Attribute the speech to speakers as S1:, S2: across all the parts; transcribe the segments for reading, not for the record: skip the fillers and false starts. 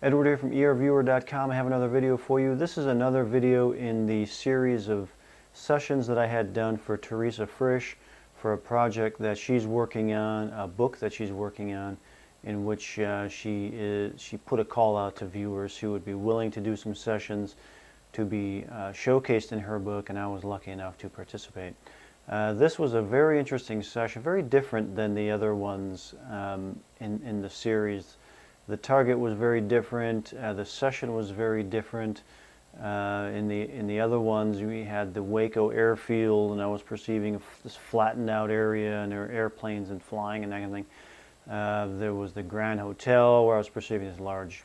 S1: Edward here from erviewer.com. I have another video for you. This is another video in the series of sessions that I had done for Teresa Frisch for a project that she's working on, a book that she's working on, in which she put a call out to viewers who would be willing to do some sessions to be showcased in her book, and I was lucky enough to participate. This was a very interesting session, very different than the other ones in the series. The target was very different. The session was very different. In the other ones, we had the Waco airfield, and I was perceiving this flattened out area, and there were airplanes and flying and that kind of thing. There was the Grand Hotel, where I was perceiving this large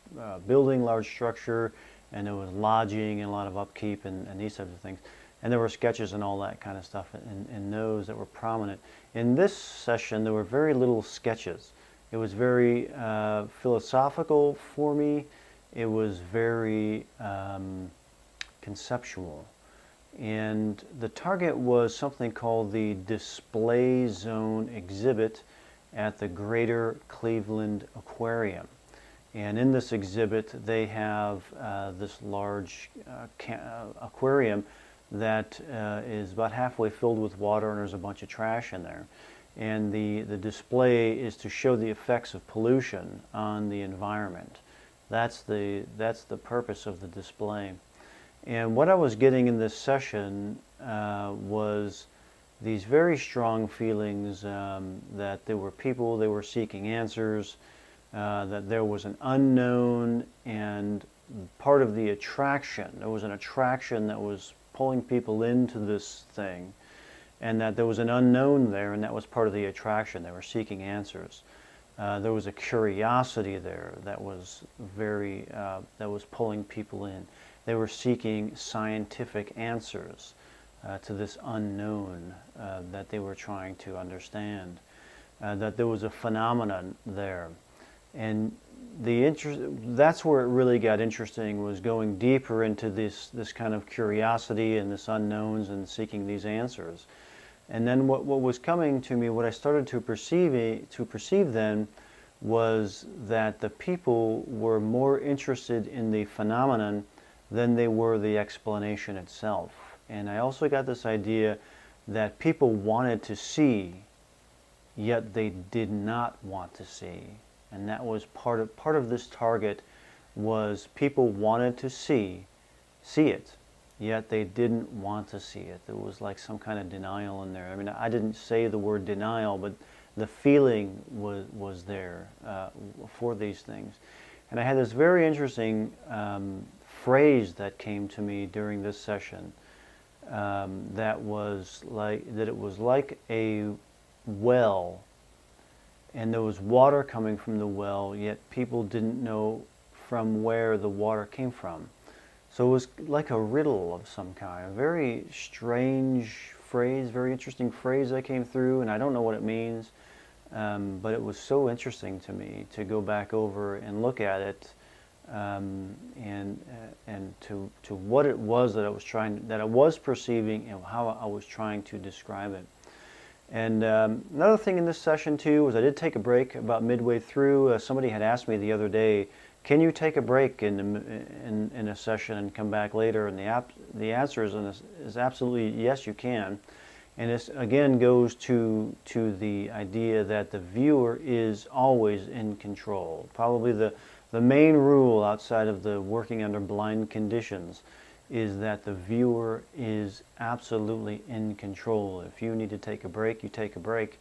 S1: building, large structure, and there was lodging and a lot of upkeep and these types of things. And there were sketches and all that kind of stuff in those that were prominent. In this session, there were very little sketches. It was very philosophical for me. It was very conceptual. And the target was something called the Display Zone exhibit at the Greater Cleveland Aquarium. And in this exhibit, they have this large aquarium that is about halfway filled with water, and there's a bunch of trash in there. And the display is to show the effects of pollution on the environment. That's the purpose of the display. And what I was getting in this session was these very strong feelings that there were people, they were seeking answers, that there was an unknown, and part of the attraction, there was an attraction that was pulling people into this thing, and that there was an unknown there, and that was part of the attraction. They were seeking answers. There was a curiosity there that was that was pulling people in. They were seeking scientific answers to this unknown that they were trying to understand. That there was a phenomenon there, and that's where it really got interesting, was going deeper into this kind of curiosity and this unknowns and seeking these answers. And then what was coming to me, what I started to perceive then, was that the people were more interested in the phenomenon than they were the explanation itself. And I also got this idea that people wanted to see, yet they did not want to see. And that was part of this target, was people wanted to see it, yet they didn't want to see it. There was like some kind of denial in there. I mean, I didn't say the word denial, but the feeling was there for these things. And I had this very interesting phrase that came to me during this session, that it was like a well, and there was water coming from the well, yet people didn't know from where the water came from. So it was like a riddle of some kind, a very strange phrase, very interesting phrase that came through, and I don't know what it means, but it was so interesting to me to go back over and look at it, and to what it was that I was perceiving, and how I was trying to describe it. And another thing in this session too was I did take a break about midway through. Somebody had asked me the other day, can you take a break in a session and come back later? And the answer is absolutely yes, you can. And this again goes to the idea that the viewer is always in control. Probably the main rule outside of the working under blind conditions is that the viewer is absolutely in control. If you need to take a break, you take a break.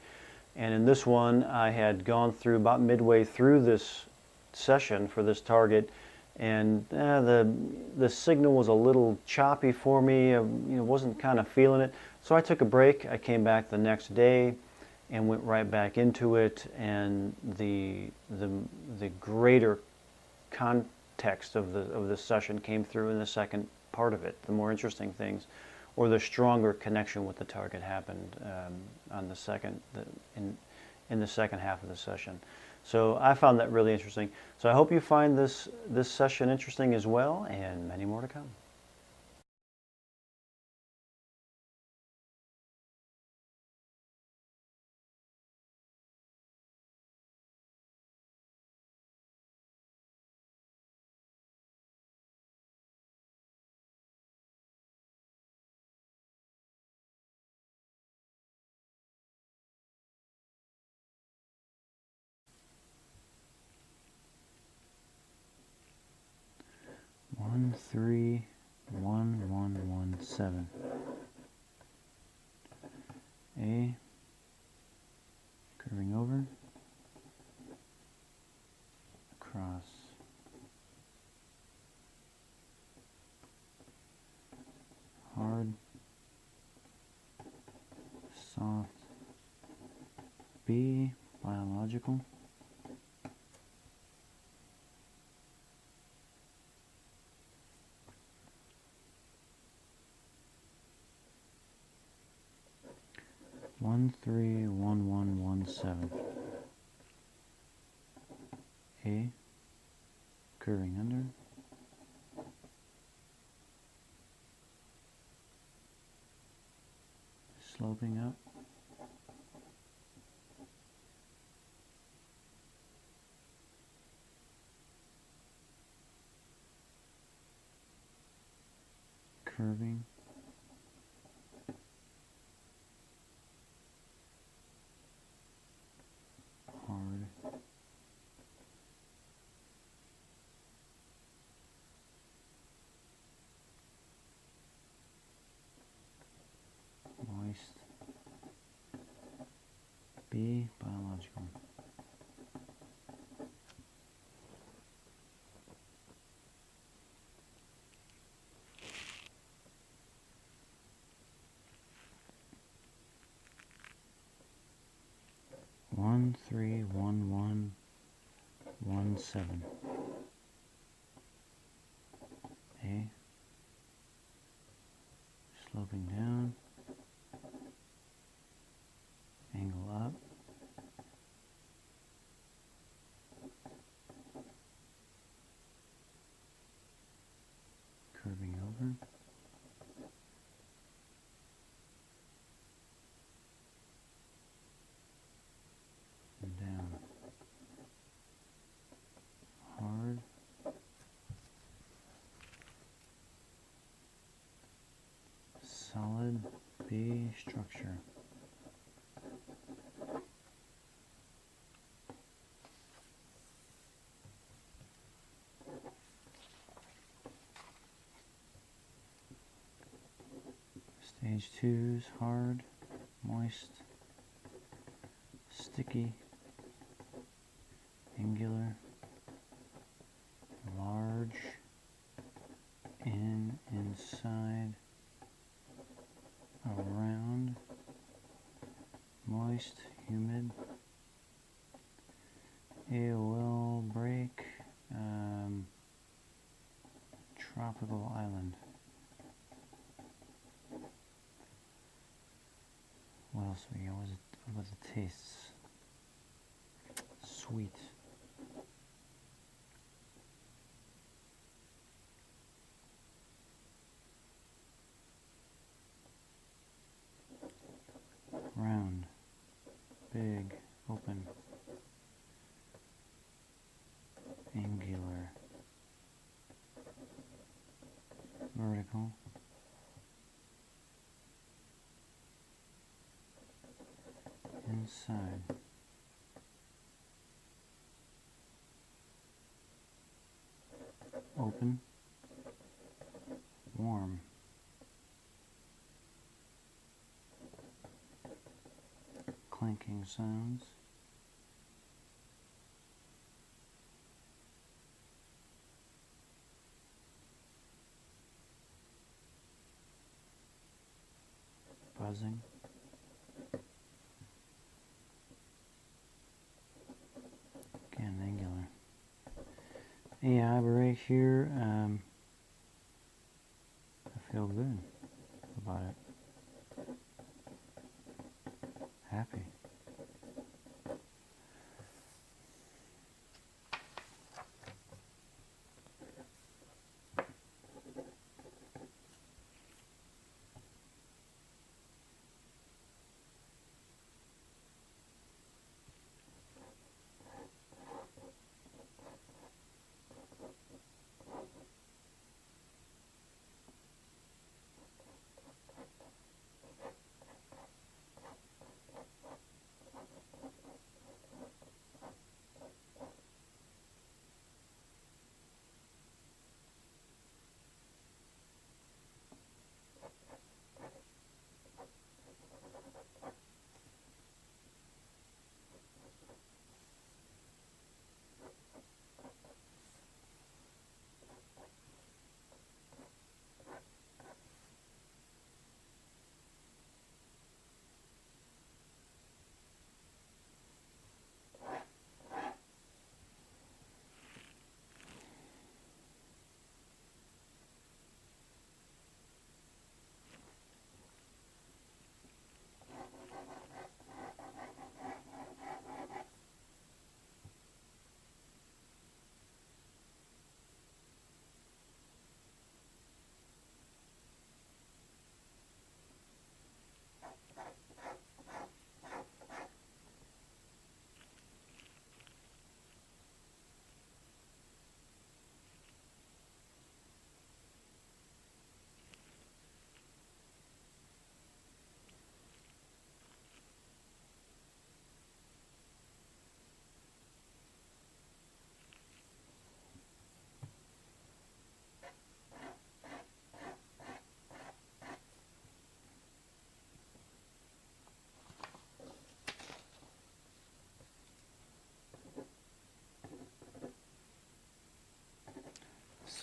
S1: And in this one, I had gone through about midway through this session for this target, and the signal was a little choppy for me. I wasn't kind of feeling it. So I took a break. I came back the next day and went right back into it, and the greater context of the session came through in the second part of it. The more interesting things, or the stronger connection with the target, happened on in the second half of the session. So I found that really interesting. So I hope you find this session interesting as well, and many more to come. 131117. A, curving over, across, hard, soft, B, biological, one three one one one seven. A, curving under, sloping up, curving, hard, moist, B, biological. One three one one 17. A, sloping down, angle up, curving over, and down, hard, solid, B, structure. Stage 2's hard, moist, sticky, angular, large, in, inside, around, moist, humid, AOL break, tropical island. What else we got? What was the tastes? Sweet. Round, big, open, angular, vertical, inside, open, warm, clanking sounds, buzzing, again angular. Yeah, but right here, I feel good about it. Happy.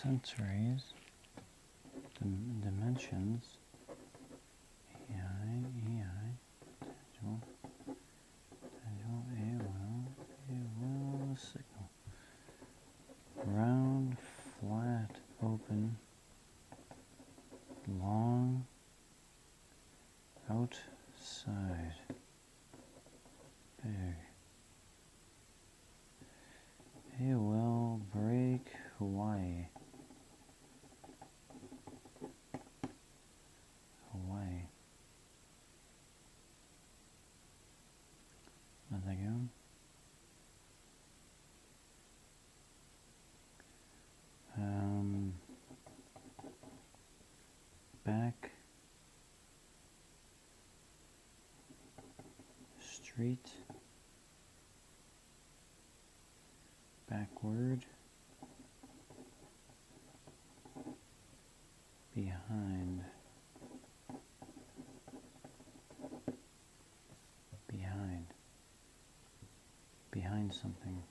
S1: centuries, dimensions, EI, tangible, AOL, signal, round, flat, open, long, outside, big, AOL, break, Hawaii. Nothing else. Back, street, backward, behind, behind something,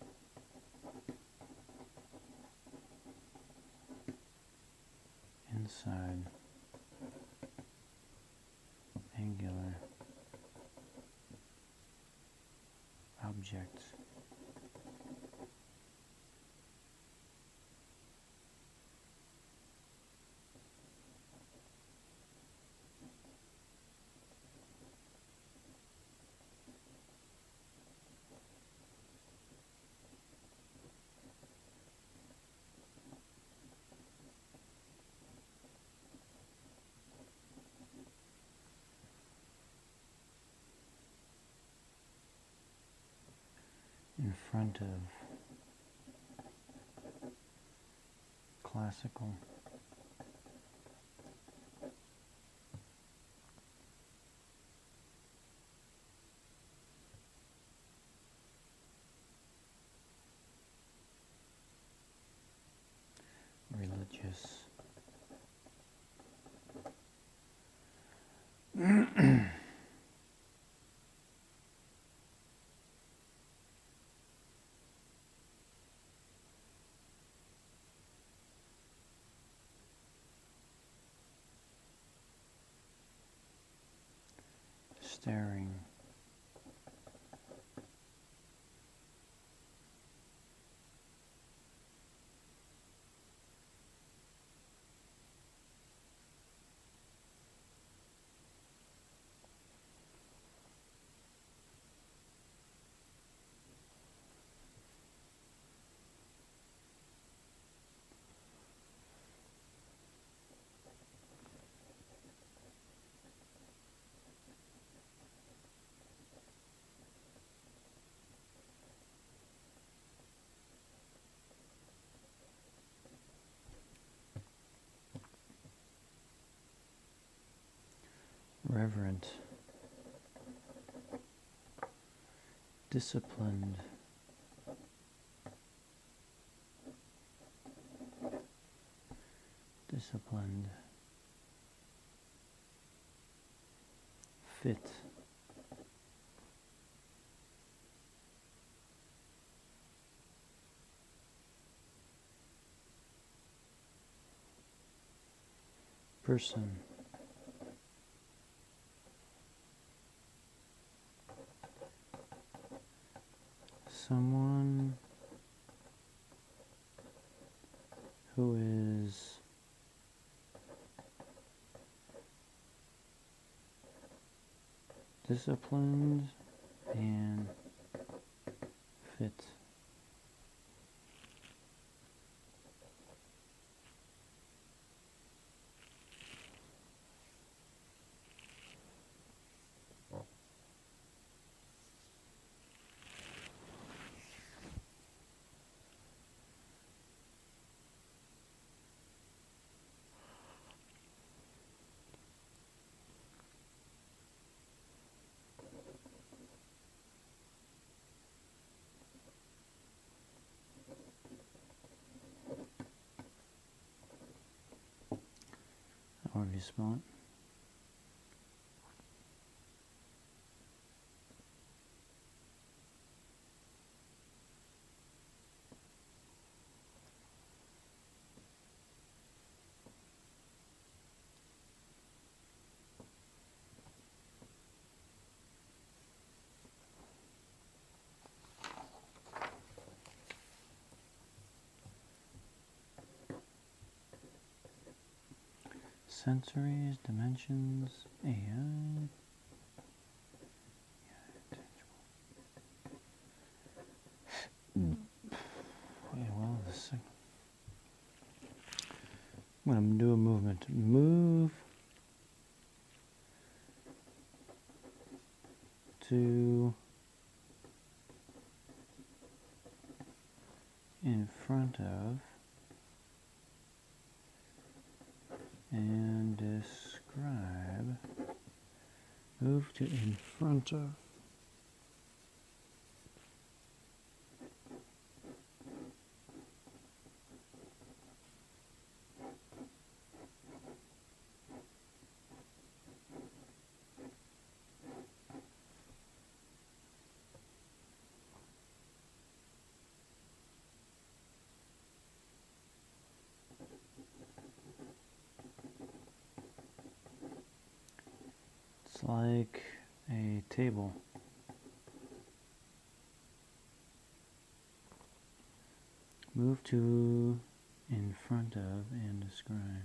S1: inside, angular, objects, in front of, classical, religious, staring, reverent, disciplined, fit, person, someone who is disciplined and fit. However you spell it. sensories, dimensions, AI. Well, I'm going to do a movement. Move to in front of and describe. Move to in front of. It's like a table. Move to in front of and describe.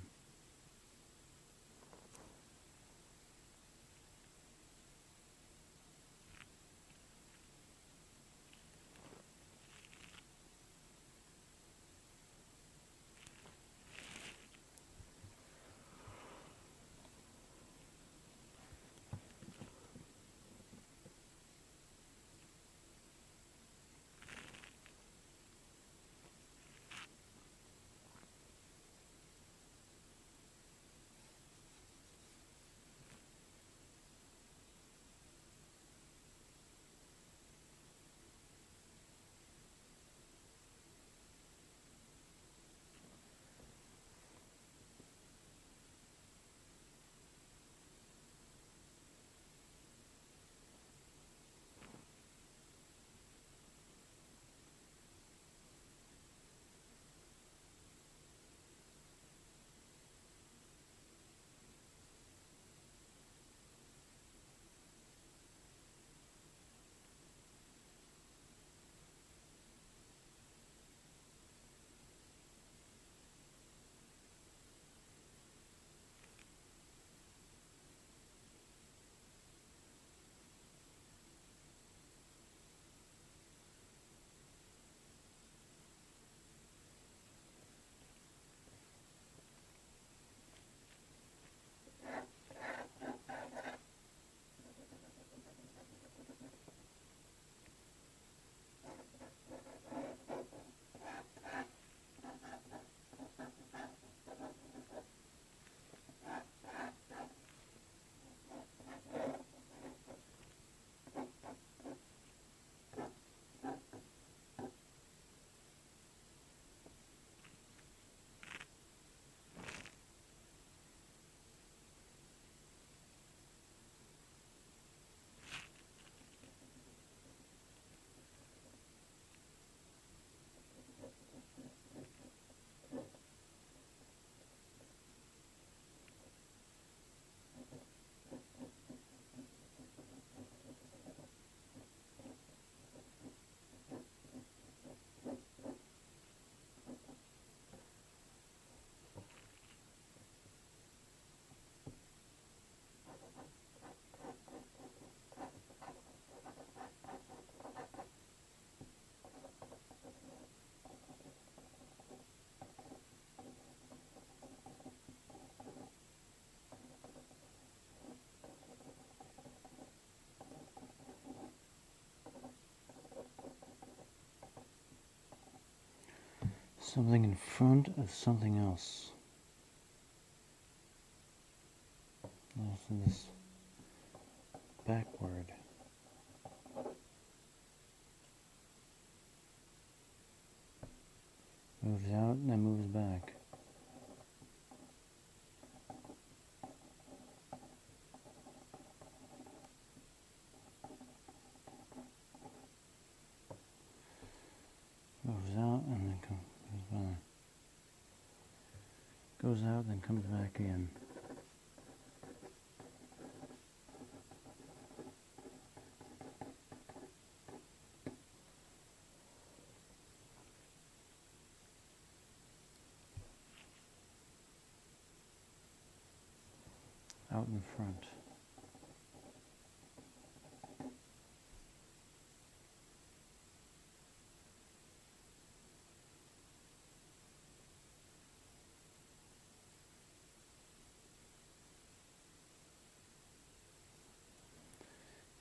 S1: Something in front of something else. This backward. Moves out and then moves back. Moves out and then goes back. Goes out then comes back in. out in front.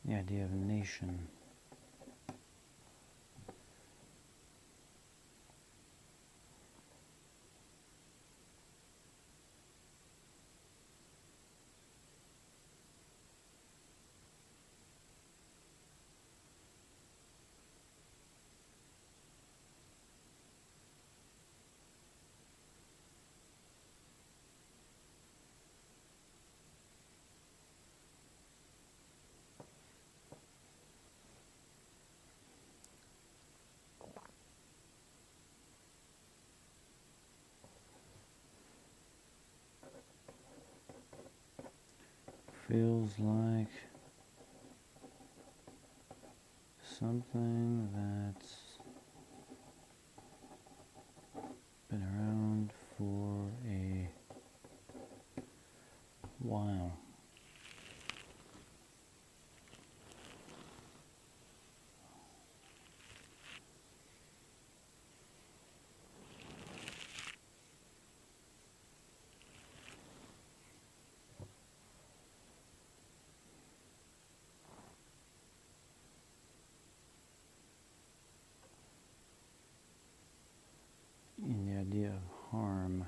S1: The idea of nation. Feels like something that's been around for a while. In the idea of harm.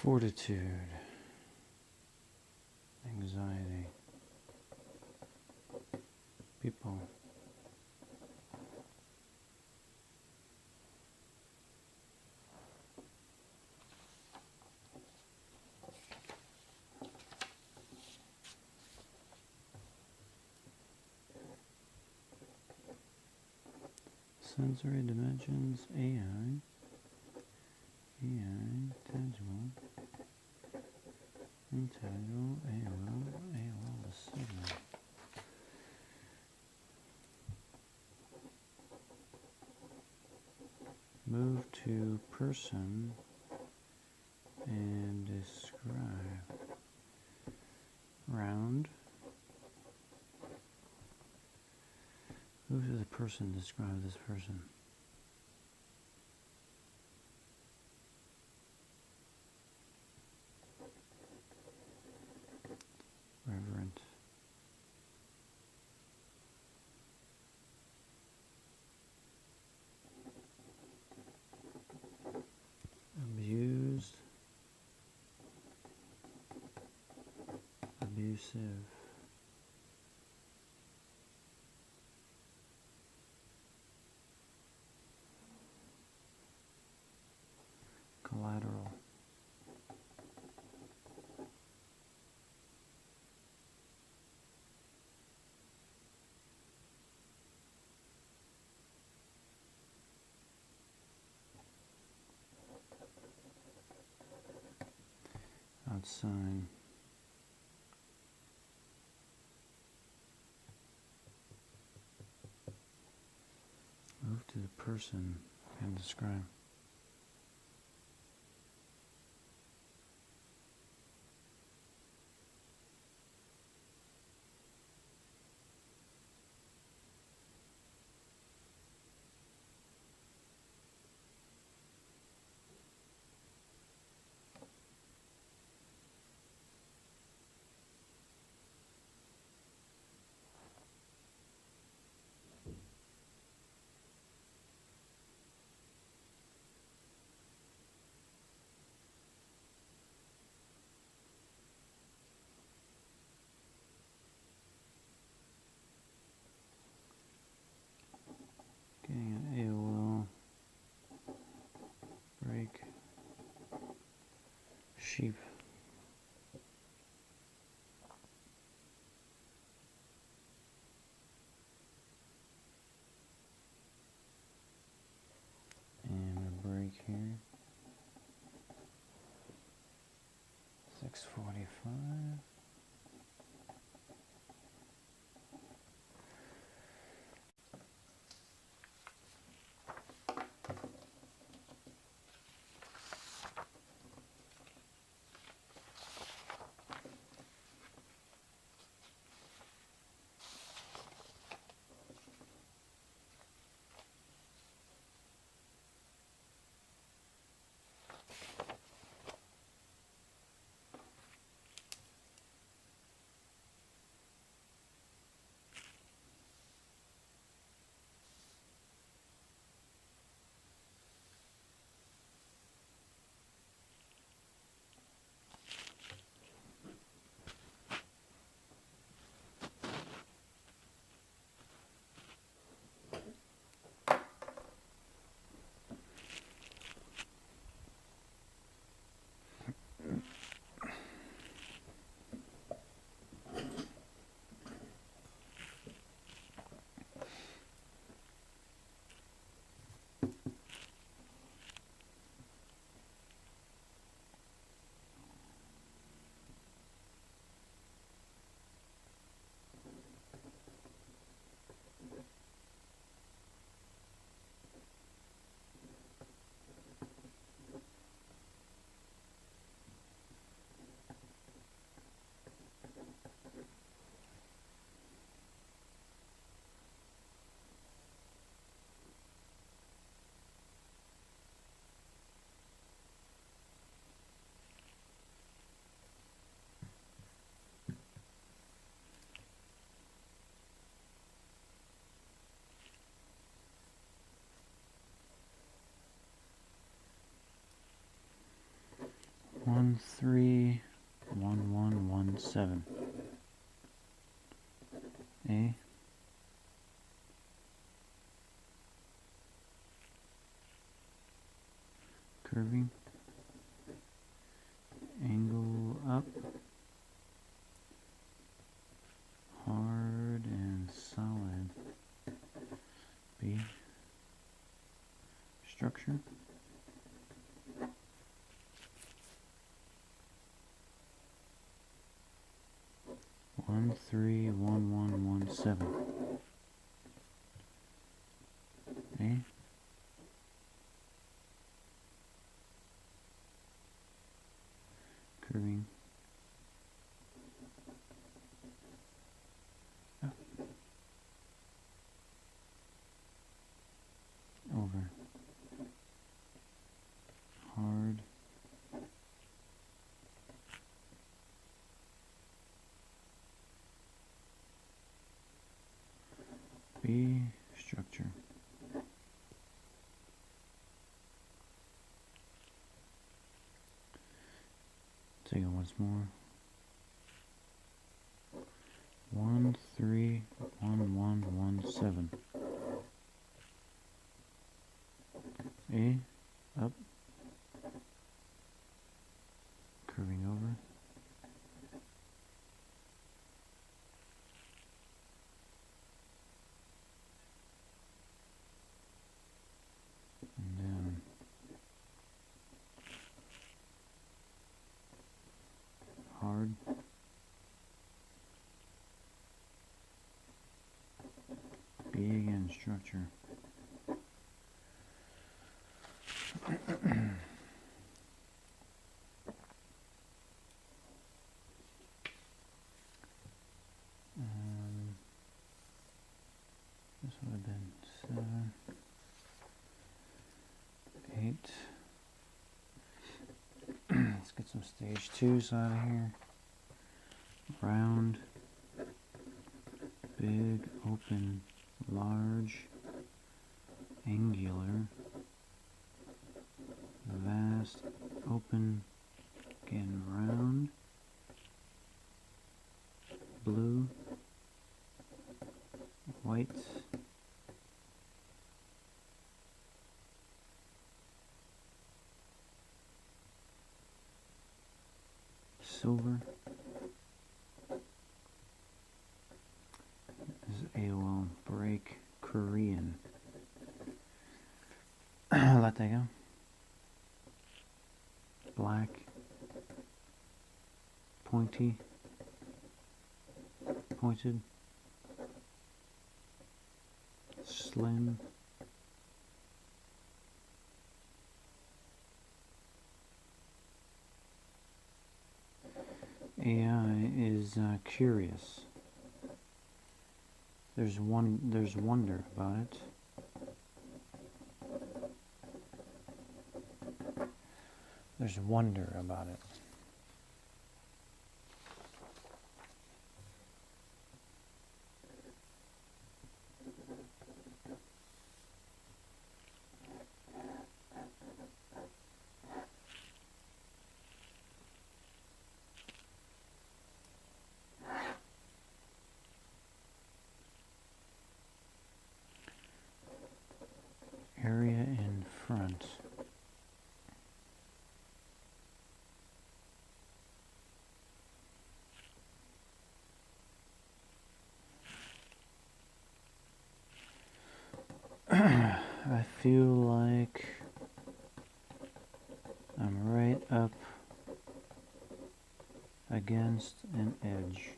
S1: Fortitude, anxiety, people. Sensory dimensions, AI, tangible, intangible, AOL, the signal. Move to person and describe. Round. Move to the person, describe this person. Reverent. Abused. Abusive. Collateral. Outside. Move to the person and describe. sheep. And a break here. 6:45. One 3 1 1 1 7. A. Curving. Angle up. Hard and solid. B. Structure. 1 3 1 1 1 7. A. Curving. Up. Over. Hard. B. Structure. Take it once more. 1 3 1 1 1 7. A. Up. Curving over. And down. Hard. B again, structure. This would have been 7, 8. Let's get some stage 2s out of here. Round, big, open, large, angular, vast, open, again round, blue, white, Silver. This is AOL break Korean. Let that go. Black. Pointy. Pointed. Slim. AI is curious. There's wonder about it. There's wonder about it. Area in front. I feel like I'm right up against an edge.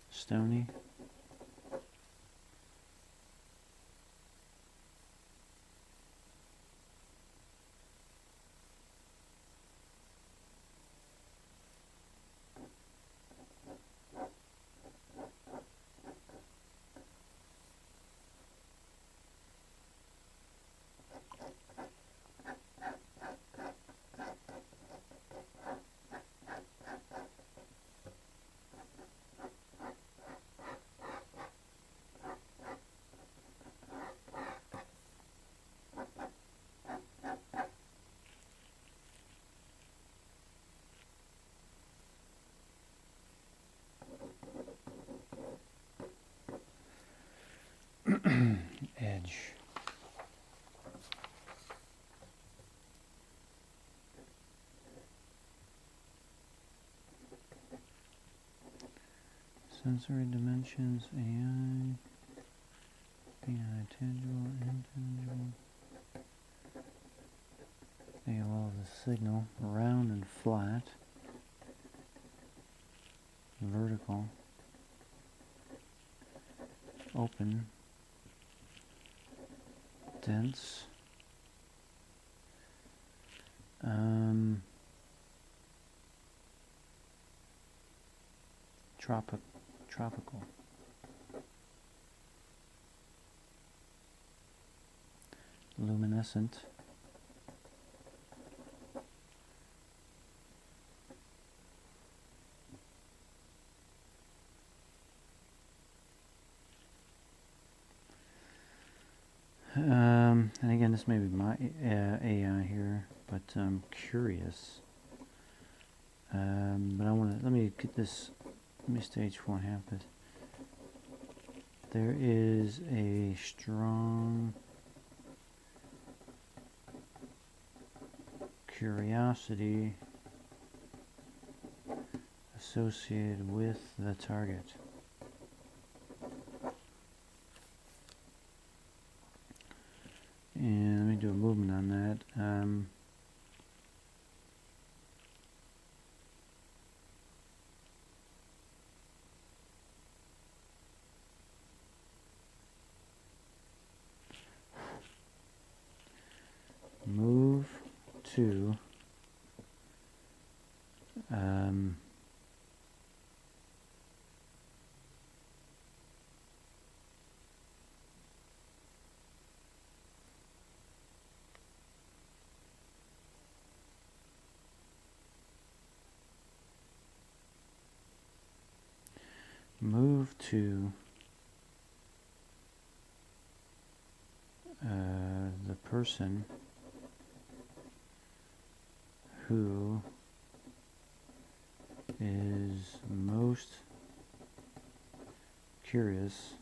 S1: Stony. Edge. Sensory dimensions, AI, tangible, intangible. AOL is a signal, round and flat, vertical, open, dense, tropical, luminescent, and again, this may be my AI here, but I'm curious. But I want to, let me get this, let me stage 4.5 this. There is a strong curiosity associated with the target. And let me do a movement on that. Move to the person who is most curious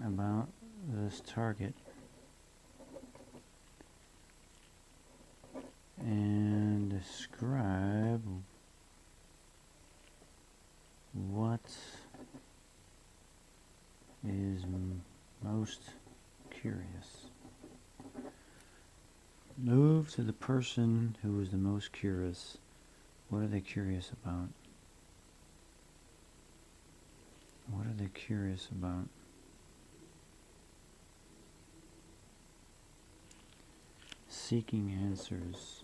S1: about this target and describe what is most curious. Move to the person who is the most curious. What are they curious about? What are they curious about? Seeking answers.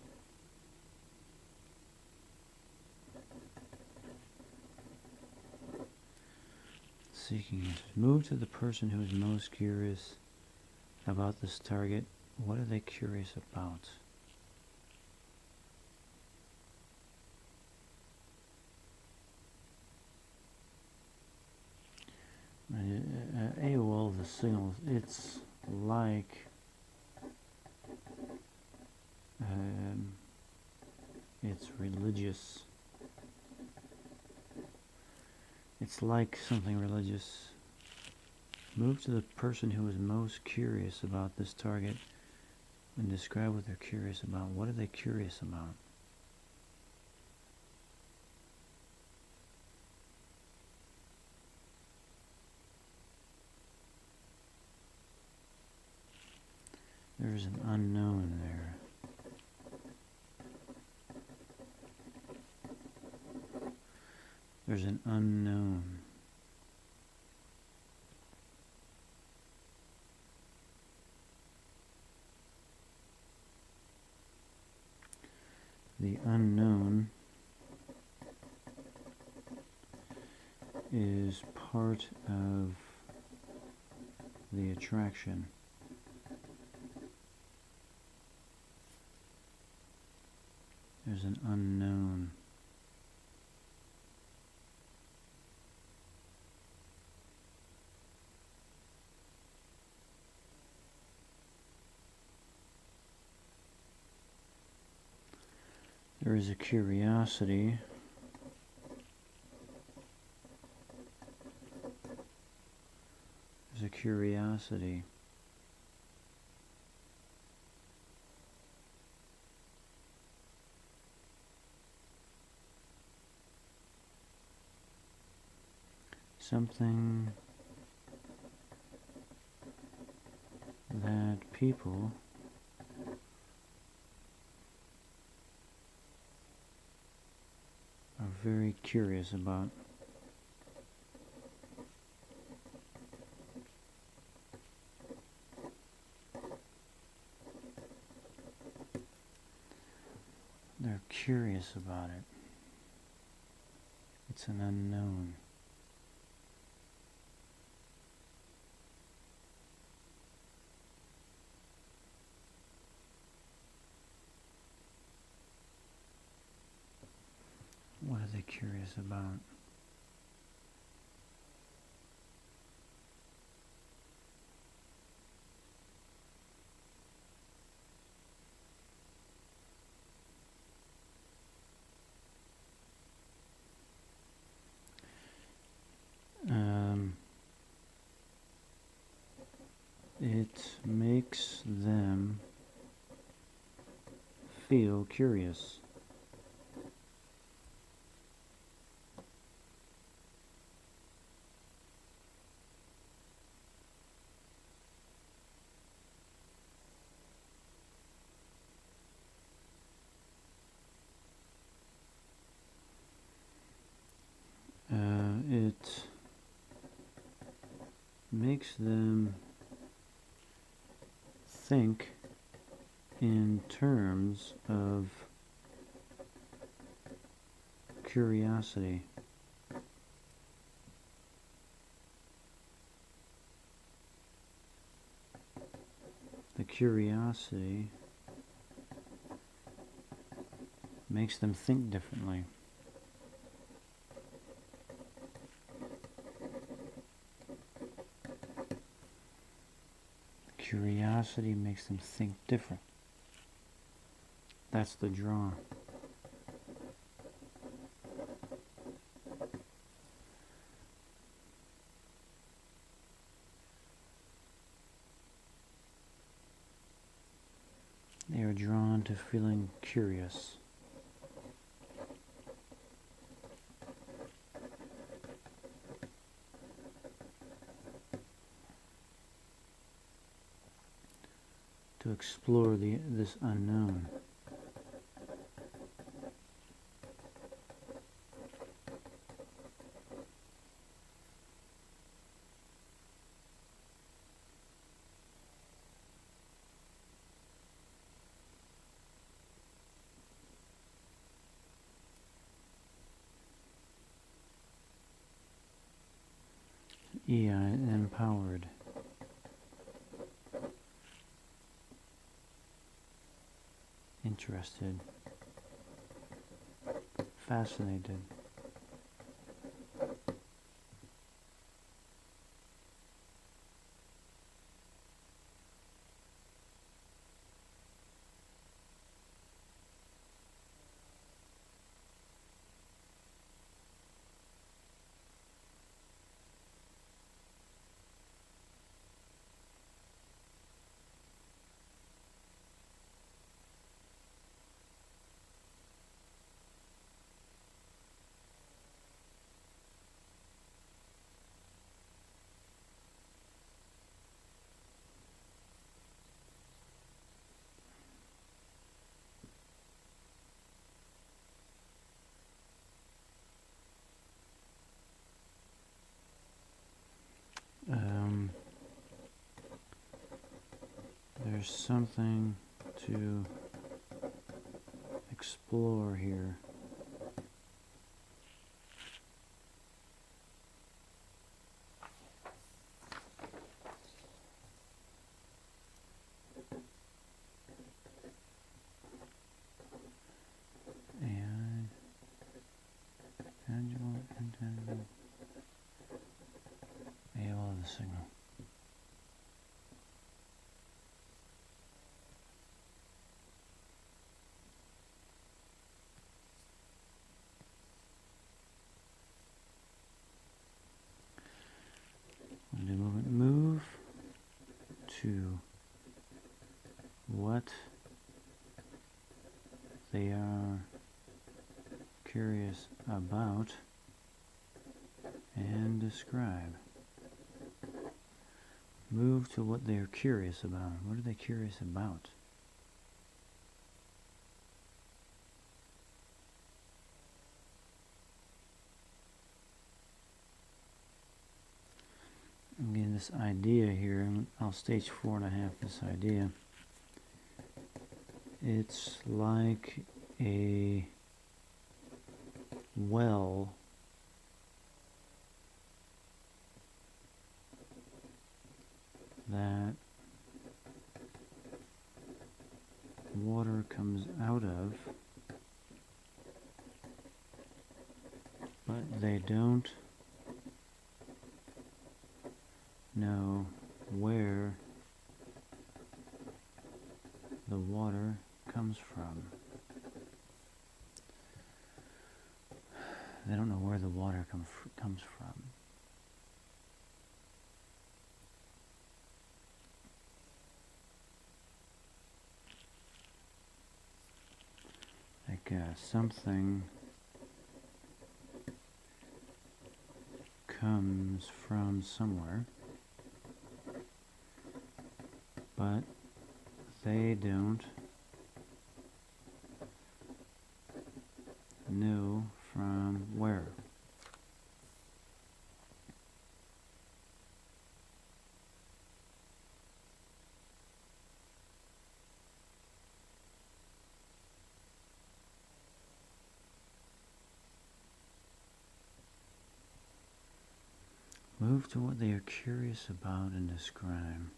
S1: Seeking answers. Move to the person who is most curious about this target. What are they curious about? AOL, the signal, it's like it's religious. It's like something religious. Move to the person who is most curious about this target and describe what they're curious about. What are they curious about? There's an unknown there. There's an unknown. The unknown is part of the attraction. There's an unknown. There is a curiosity. There's a curiosity. Something that people are very curious about. They're curious about it. It's an unknown. What are they curious about? It makes them feel curious. It makes them think in terms of curiosity. The curiosity makes them think differently. Curiosity makes them think different. That's the draw. drawn to feeling curious. To explore this unknown. Empowered. Interested. Fascinated. There's something to explore here. And tangible, intangible. AOL of the signal. Move to what they are curious about and describe. Move to what they are curious about. What are they curious about? Again, this idea here, I'll stage 4.5 this idea. It's like a well that water comes out of, but they don't know where the water comes from. They don't know where the water comes from. Like something comes from somewhere, but they don't know from where. Move to what they are curious about and describe.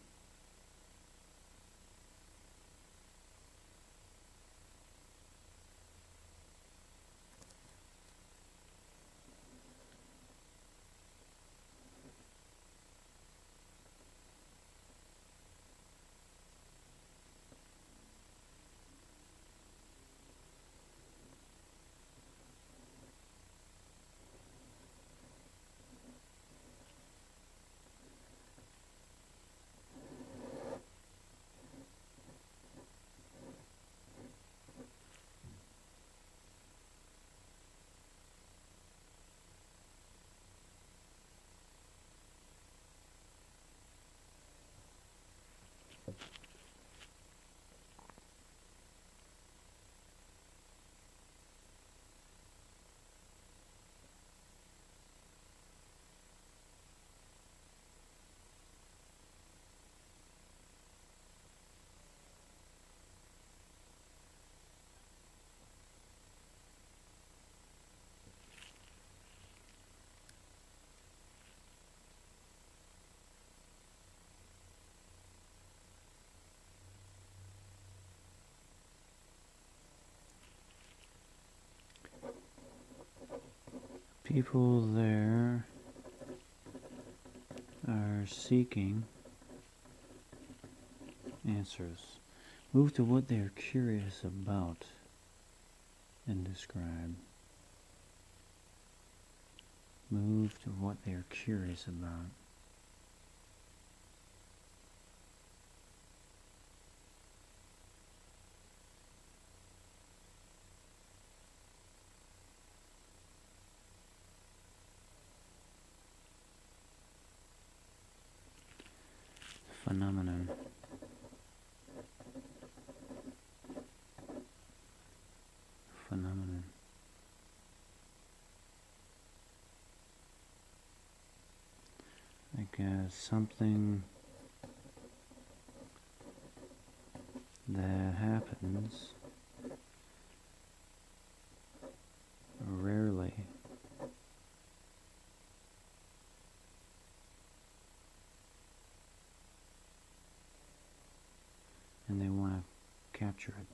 S1: People there are seeking answers. Move to what they are curious about and describe. Move to what they are curious about. Phenomenon. Phenomenon. Like something that happens rarely. And they want to capture it.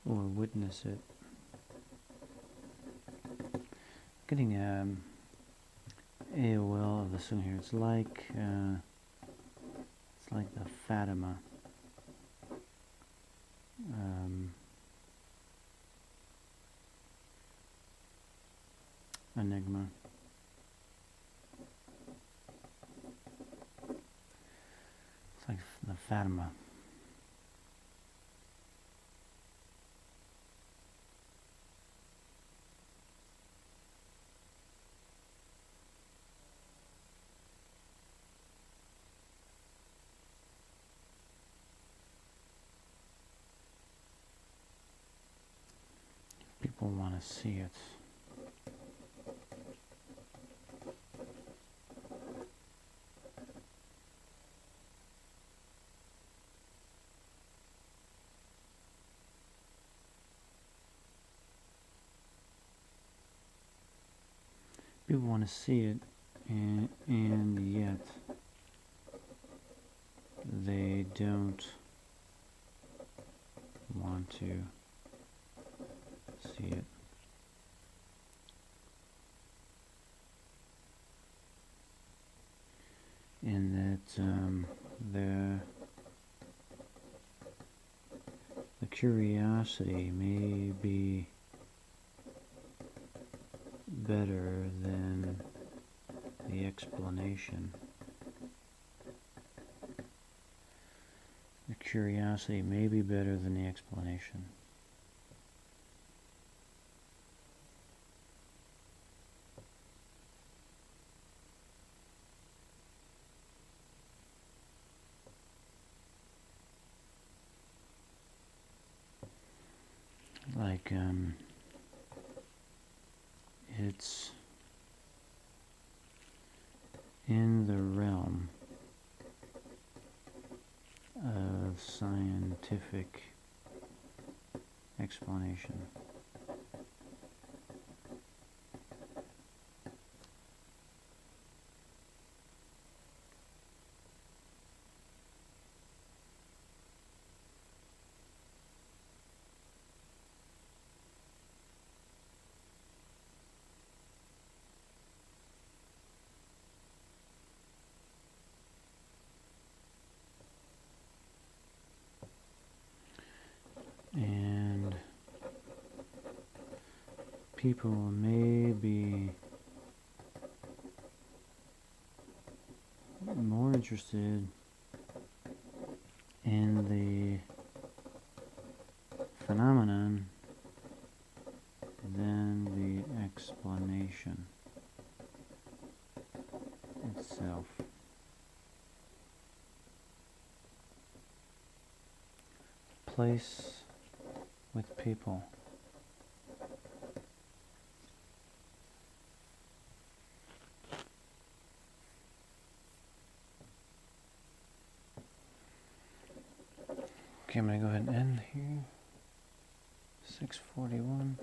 S1: Or witness it. Getting AOL of this one here. It's like the Fatima. Enigma. It's like the Fatima. People want to see it. People want to see it, and yet they don't want to see it. And that the curiosity may be better than the explanation. The curiosity may be better than the explanation. Like, it's in the realm of scientific explanation. And people may be more interested in the phenomenon than the explanation itself. Place with people. Okay, I'm going to go ahead and end here. 6:41.